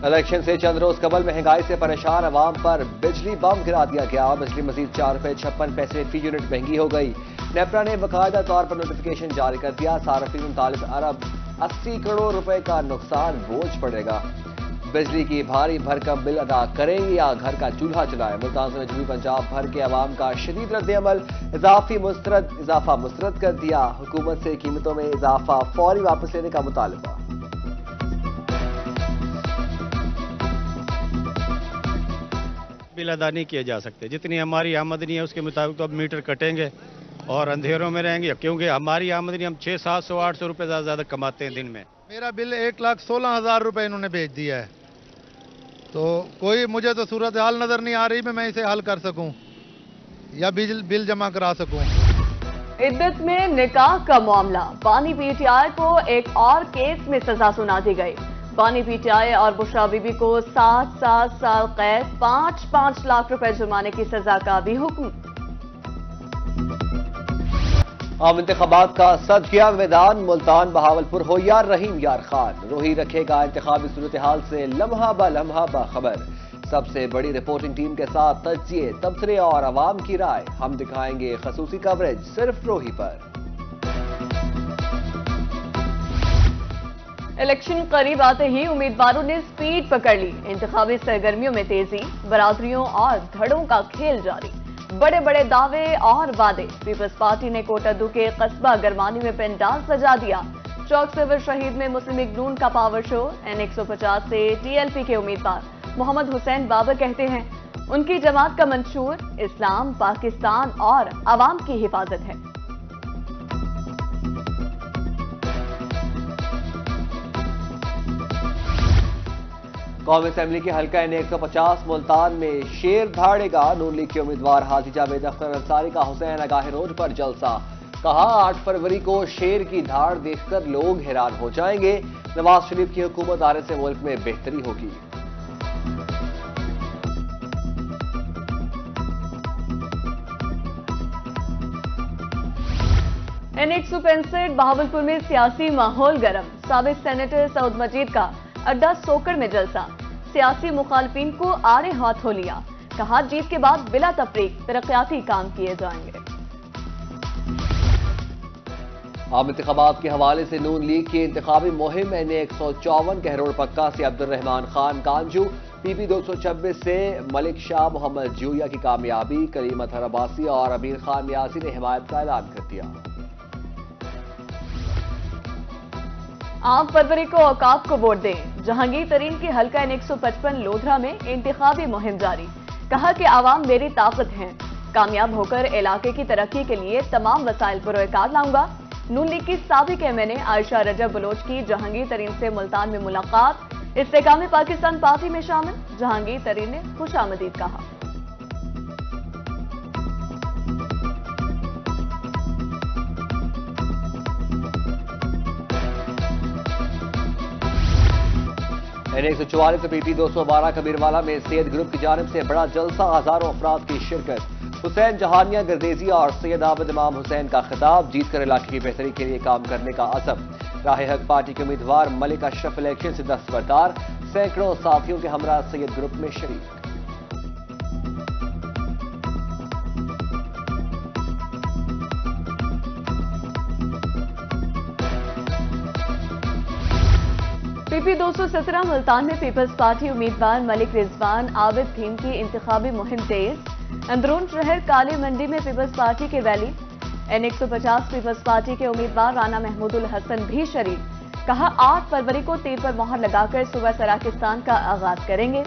Election से चंद रोज कबल महंगाई से परेशान अवाम पर बिजली बम गिरा दिया गया। बिजली मजीद ₹4.56 फी यूनिट महंगी हो गई। नेपरा ने बाकायदा तौर पर नोटिफिकेशन जारी कर दिया। सार्फिन 39 अरब 80 करोड़ रुपए का नुकसान बोझ पड़ेगा। बिजली की भारी भरकम बिल अदा करेंगे या घर का चूल्हा चलाएं। मुल्तान से जनूबी पंजाब भर के अवाम का शदीद रद्द-ए-अमल। इजाफा मुस्तरद कर दिया। हुकूमत से कीमतों में इजाफा फौरी वापस लेने का मुतालबा। बिल अदा नहीं किए जा सकते। जितनी हमारी आमदनी है उसके मुताबिक तो अब मीटर कटेंगे और अंधेरों में रहेंगे, क्योंकि हमारी आमदनी हम 600, 700, 800 रुपए ज्यादा कमाते हैं दिन में। मेरा बिल 1,16,000 रुपए इन्होंने भेज दिया है, तो कोई मुझे तो सूरत हाल नजर नहीं आ रही मैं इसे हल कर सकूं या बिल जमा करा सकूं। इद्दत में निकाह का मामला। बानी पीटीआई को एक और केस में सजा सुना दी गई। बानी पीटीआई और बुशरा बीबी को 7 साल कैद, 5 लाख रुपए जुर्माने की सजा का भी हुक्म। आम इंतखाबात का सदकिया मैदान। मुल्तान बहावलपुर हो या रहीम यार खान, रोही रखेगा इंतखाबी सूरत हाल से लम्हा बाखबर। सबसे बड़ी रिपोर्टिंग टीम के साथ तजिए, तबसरे और आवाम की राय। हम दिखाएंगे खसूसी कवरेज सिर्फ रोही पर। इलेक्शन करीब आते ही उम्मीदवारों ने स्पीड पकड़ ली। इंतखाबी सरगर्मियों में तेजी, बरादरियों और धड़ों का खेल जारी। बड़े बड़े दावे और वादे। पीपल्स पार्टी ने कोटादू के कस्बा गरमानी में पेंडाल सजा दिया। चौक सिविल शहीद में मुस्लिम लीग नून का पावर शो। N150 से टीएलपी के उम्मीदवार मोहम्मद हुसैन बाबर कहते हैं उनकी जमात का मंशूर इस्लाम, पाकिस्तान और आवाम की हिफाजत है। कौमी असेंबली के हल्का N150 मुल्तान में शेर धाड़ेगा। नून लीग के उम्मीदवार हाजी जावेद अख्तर अंसारी का हुसैन आगाह रोड पर जलसा। कहा 8 फरवरी को शेर की धाड़ देखकर लोग हैरान हो जाएंगे। नवाज शरीफ की हुकूमत आने से मुल्क में बेहतरी होगी। N165 बहावलपुर में सियासी माहौल गर्म। साबिक सेनेटर सऊद मजीद का अड्डा सोकड़ में जलसा। सियासी मुखालफिन को आड़े हाथ हो लिया। कहा जीत के बाद बिला तफरीक तरक्याती काम किए जाएंगे। आम इंतखाबात के हवाले से नून लीग की इंतखाबी मुहिम N154 कहरोड़ पक्का से अब्दुर्रहमान खान कांजू, PP 226 से मलिक शाह मोहम्मद जूया की कामयाबी। करीम अतहर अब्बासी और अमीर खान नियाजी ने हिमायत का ऐलान कर दिया। 8 फरवरी को औकाफ को वोट दें। जहांगीर तरीन की हल्का N155 लोधरा में इंतखाबी मुहिम जारी। कहा कि आवाम मेरी ताकत है, कामयाब होकर इलाके की तरक्की के लिए तमाम वसाइल पुरोकार लाऊंगा। नून लीग की साबिक MNA आयशा रजब बलोच की जहांगीर तरीन से मुल्तान में मुलाकात। इस्तेकाम पाकिस्तान पार्टी में शामिल। जहांगीर तरीन ने खुशामदीद कहा। N144 तो PP 212 कबीरवाला में सैयद ग्रुप की जानिब से बड़ा जलसा। हजारों अफराद की शिरकत। हुसैन जहानिया गर्देजी और सैयद आबिद इमाम हुसैन का खिताब। जीत कर इलाके की बेहतरी के लिए काम करने का अज़म। राह हक पार्टी के उम्मीदवार मलिक अशरफ इलेक्शन से दस्तबरदार। सैकड़ों साथियों के हमरा सैयद ग्रुप में शरीक। PP 217 मुल्तान में पीपल्स पार्टी उम्मीदवार मलिक रिजवान आबिद थीम की इंतखाबी मुहिम तेज। अंदरून शहर काली मंडी में पीपल्स पार्टी की रैली। N150 पीपल्स पार्टी के उम्मीदवार राना महमूदुल हसन भी शरीक। कहा 8 फरवरी को तीर पर मोहर लगाकर सुबह सराकिस्तान का आगाज करेंगे।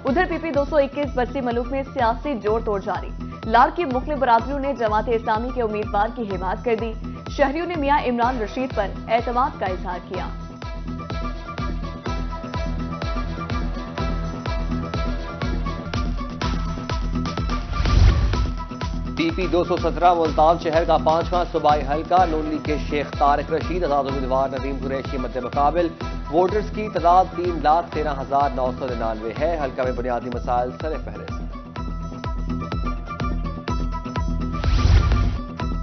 उधर PP 221 बस्ती मलूक में सियासी जोड़ तोड़ जारी। लाड़ की मुख्तलिफ बरादरियों ने जमात इस्लामी के उम्मीदवार की हिमायत कर दी। शहरियों ने मियां इमरान रशीद पर एतमाद का इजहार किया। PP 217 मुल्तान शहर का 5वां सूबाई हल्का। नून लीग के शेख तारिक रशीद आजाद उम्मीदवार नदीम कुरैशी मद्दे मुकाबिल। वोटर्स की तादाद 3,13,999 है। हल्का में बुनियादी मसाइल सर फहरिस्त।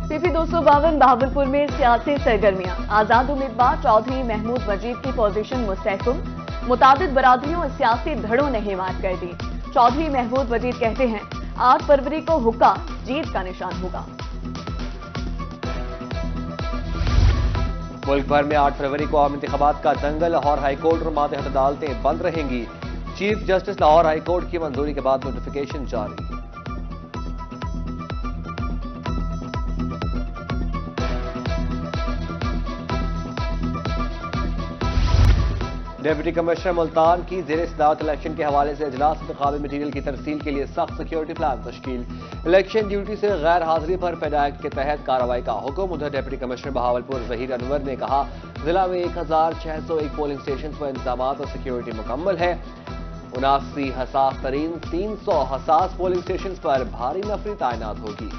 PP 252 बहावलपुर में सियासी सरगर्मियां। आजाद उम्मीदवार चौधरी महमूद मजीद की पोजीशन मुस्तहकम। मुताबिद बरादरियों और सियासी धड़ों ने हिमायत कर दी। चौधरी महमूद वजीद कहते हैं 8 फरवरी को हुक्का जीत का निशान होगा। मुल्क भर में 8 फरवरी को आम इंतखाबात का दंगल। लाहौर हाईकोर्ट और मातहत अदालतें बंद रहेंगी। चीफ जस्टिस लाहौर हाईकोर्ट की मंजूरी के बाद नोटिफिकेशन जारी। डिप्टी कमिश्नर मुल्तान की ज़ेर सदारत इलेक्शन के हवाले से इजलास। इंतखाबी मटीरियल की तरसील के लिए सख्त सिक्योरिटी प्लान तश्कील। इलेक्शन ड्यूटी से गैर हाजिरी पर पैदा एक्ट के तहत कार्रवाई का हुक्म। उधर डिप्टी कमिश्नर बहावलपुर ज़हीर अनवर ने कहा जिला में 1601 पोलिंग स्टेशन पर इंतजाम और सिक्योरिटी मुकम्मल है। 79 हसास तरीन 300 हसास पोलिंग स्टेशन पर भारी नफरी तैनात होगी।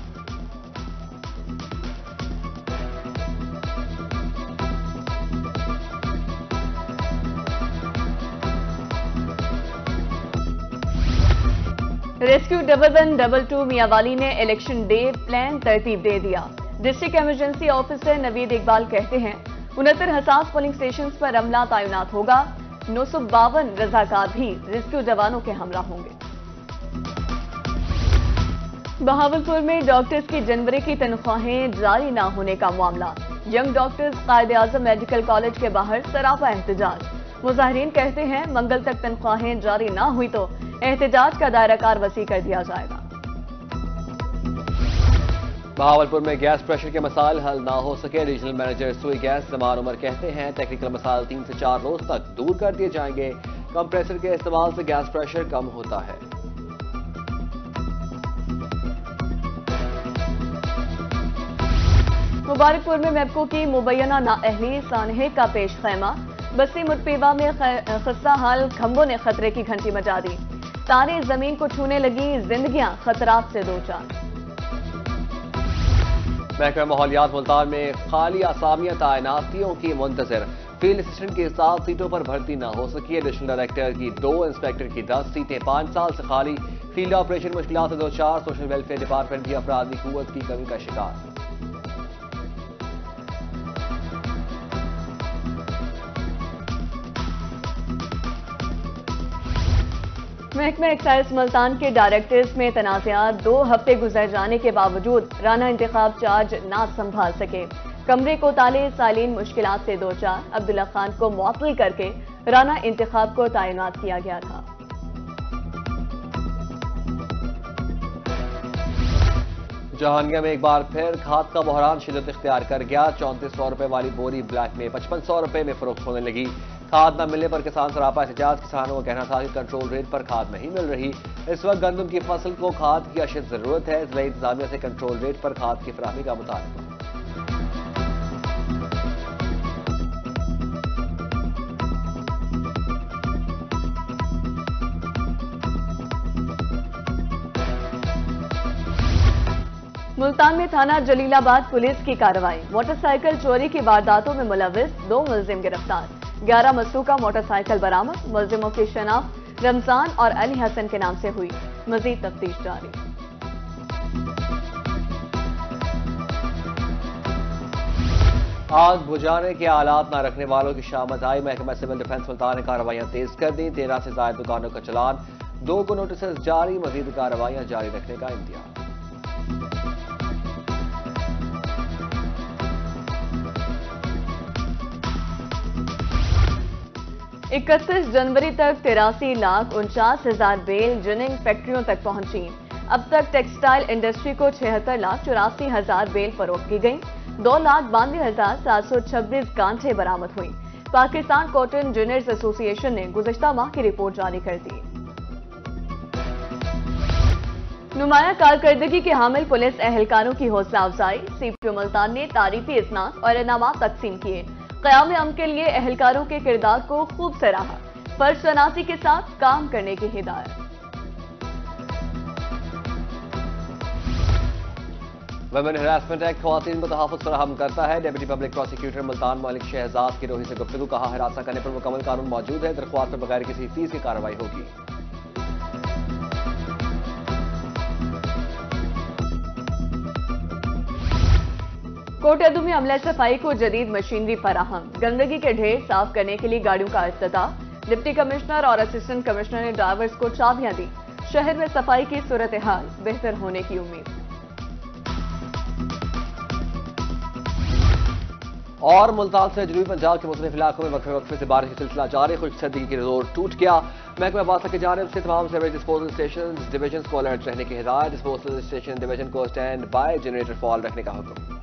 रेस्क्यू 1122 मियांवाली ने इलेक्शन डे प्लान तरतीब दे दिया। District emergency officer Naveed Iqbal कहते हैं 69 हसास पोलिंग स्टेशन पर अमला तैनात होगा। 952 रजाकार भी रेस्क्यू जवानों के हमरा होंगे। बहावलपुर में डॉक्टर्स की जनवरी की तनख्वाहें जारी न होने का मामला। यंग डॉक्टर्स कायदे-आज़म मेडिकल कॉलेज के बाहर सरापा एहतजाज। मुजाहिरीन कहते हैं मंगल तक तनख्वाहें जारी न हुई तो एहतजाज का दायरा कार वसी कर दिया जाएगा। बहावलपुर में गैस प्रेशर के मसाइल हल ना हो सके। रीजनल मैनेजर सुई गैस जमान उमर कहते हैं टेक्निकल मसाइल 3 से 4 रोज तक दूर कर दिए जाएंगे। कंप्रेसर के इस्तेमाल से गैस प्रेशर कम होता है। मुबारकपुर में मैपको की मुबैना नाअहली सानहे का पेश खैमा। बस्ती मुतपीवा में खस्ता हाल खंभों ने खतरे की घंटी मचा दी। तारे जमीन को छूने लगी, जिंदगियां खतरात से दो चार। महकमा माहौलियात मुल्तान में खाली असामियां तैनातियों की मुंतजर। फील्ड असिस्टेंट की 7 सीटों पर भर्ती न हो सकी। एडिशनल डायरेक्टर की 2, इंस्पेक्टर की 10 सीटें 5 साल से खाली। फील्ड ऑपरेशन मुश्किलात से दो चार। सोशल वेलफेयर डिपार्टमेंट भी अफरादी कुव्वत की कमी का शिकार। महकमा एक्साइज मुल्तान के डायरेक्टर्स में तनाज़ात। 2 हफ्ते गुजर जाने के बावजूद राना इंतखाब चार्ज ना संभाल सके। कमरे को ताले, सालीन मुश्किलात से दो चार। अब्दुल्ला खान को मुअत्तल करके राना इंतखाब को तैनात किया गया था। जहांगीर में एक बार फिर खाद का बहरान शिद्दत इख्तियार कर गया। 3400 रुपए वाली बोरी ब्लैक में 5500 रुपए में फरोख्त होने लगी। खाद न मिलने पर किसान सरापा एहतजाज। किसानों का कहना था कि कंट्रोल रेट पर खाद नहीं मिल रही। इस वक्त गंदम की फसल को खाद की अशद जरूरत है। जिला इंतजामिया से कंट्रोल रेट पर खाद की फराहमी का मुतालबा। मुल्तान में थाना जलीलाबाद पुलिस की कार्रवाई। मोटरसाइकिल चोरी की वारदातों में मुलविस 2 मुलजिम गिरफ्तार। 11 मसरूका मोटरसाइकिल बरामद। मुलजिमों की शनाख्त रमजान और अली हसन के नाम से हुई। मजीद तफ्तीश जारी। आग बुझाने के आलात न रखने वालों की शामत आई। महकमा सिविल डिफेंस मुल्तान ने कार्रवाइयां तेज कर दी। 13 से ज्यादा दुकानों का चलान। 2 को नोटिस जारी। मजीद कार्रवाइयां जारी रखने का इंतजाम। 31 जनवरी तक 83,49,000 बेल जिनिंग फैक्ट्रियों तक पहुंची। अब तक टेक्सटाइल इंडस्ट्री को 76,84,000 बेल फरोख्त की गई। 2,92,726 गांठें बरामद हुई। पाकिस्तान कॉटन जिनर्स एसोसिएशन ने गुज़िश्ता माह की रिपोर्ट जारी कर दी। नुमाया कारकर्दगी के हामिल पुलिस एहलकारों की हौसला अफजाई। सीपीओ मुल्तान ने तारीफी इस्नाद और इनामात तकसीम किए। क़याम अमन के लिए एहलकारों के किरदार को खूब सराहा। फर्ज शनासी के साथ काम करने की हिदायत। वुमेन हरासमेंट एक्ट खवातीन को तहफ़्फ़ुज़ फराहम करता है। Deputy public prosecutor Multan Malik Shahzad की रोही से गुफ्तगू। कहा हिरासत करने पर मुकम्मल कानून मौजूद है। दरख्वास्त पर बगैर किसी फीस की कार्रवाई होगी। कोटअदू में अमला सफाई को जदीद मशीनरी फराहम। गंदगी के ढेर साफ करने के लिए गाड़ियों का इफ्तिताह। डिप्टी कमिश्नर और असिस्टेंट कमिश्नर ने ड्राइवर्स को चाबियां दी। शहर में सफाई की सूरत हाल बेहतर होने की उम्मीद। और मुल्तान से जनूबी पंजाब के मुख्तलिफ इलाकों में वक्फे से बारिश का सिलसिला जारी। खुश्क सर्दी की जोर टूट गया। महकमा बासा की जानिब से तमाम सीवरेज डिस्पोजल स्टेशन डिवीजन को अलर्ट रहने की हिदायत। डिस्पोजल स्टेशन डिवीजन को स्टैंड बाय जनरेटर फॉल रखने का हुक्म।